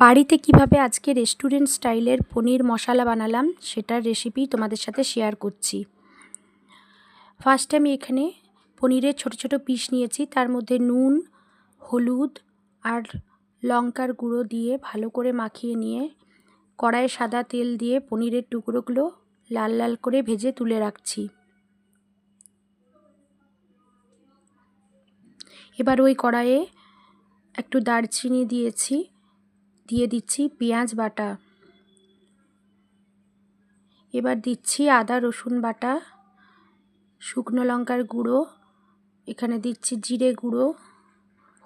বাড়িতে কিভাবে আজকে রেস্টুরেন্ট স্টাইলের পনির মশলা বানালাম সেটার রেসিপি তোমাদের সাথে শেয়ার করছি। ফার্স্ট আমি এখানে পনিরের ছোট ছোট পিস নিয়েছি, তার মধ্যে নুন, হলুদ আর লঙ্কার গুঁড়ো দিয়ে ভালো করে মাখিয়ে নিয়ে কড়াইয়ে সাদা তেল দিয়ে পনিরের টুকরোগুলো লাল লাল করে ভেজে তুলে রাখছি। এবার ওই কড়াইয়ে একটু দারচিনি দিয়ে দিচ্ছি পেঁয়াজ বাটা, এবার দিচ্ছি আদা রসুন বাটা, শুকনো লঙ্কার গুঁড়ো, এখানে দিচ্ছি জিরে গুঁড়ো,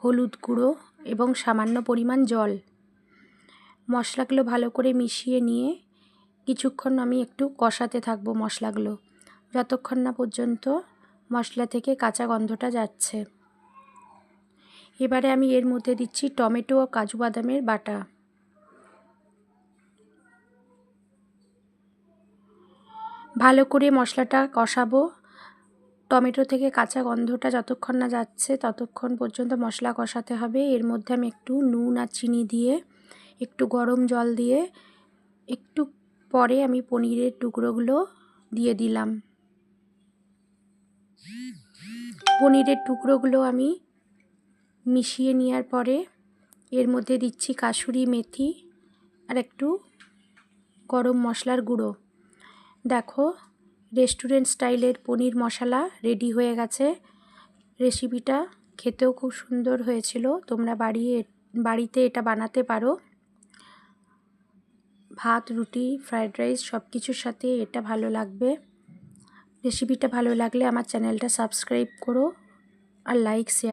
হলুদ গুঁড়ো এবং সামান্য পরিমাণ জল। মশলাগুলো ভালো করে মিশিয়ে নিয়ে কিছুক্ষণ আমি একটু কষাতে থাকবো মশলাগুলো, যতক্ষণ না পর্যন্ত মশলা থেকে কাঁচা গন্ধটা যাচ্ছে। এবারে আমি এর মধ্যে দিচ্ছি টমেটো ও কাজু বাদামের বাটা। ভালো করে মশলাটা কষাবো, টমেটো থেকে কাঁচা গন্ধটা যতক্ষণ না যাচ্ছে ততক্ষণ পর্যন্ত মশলা কষাতে হবে। এর মধ্যে আমি একটু নুন আর চিনি দিয়ে একটু গরম জল দিয়ে একটু পরে আমি পনিরের টুকরোগুলো দিয়ে দিলাম। পনিরের টুকরোগুলো আমি মিশিয়ে নেওয়ার পরে এর মধ্যে দিচ্ছি কাসুরি মেথি আর একটু গরম মশলার গুঁড়ো। দেখো, রেস্টুরেন্ট স্টাইলের পনির মশলা রেডি হয়ে গেছে। রেসিপিটা খেতেও খুব সুন্দর হয়েছিল, তোমরা বাড়িতে এটা বানাতে পারো। ভাত, রুটি, ফ্রায়েড রাইস সব কিছুর সাথে এটা ভালো লাগবে। রেসিপিটা ভালো লাগলে আমার চ্যানেলটা সাবস্ক্রাইব করো আর লাইক শেয়ার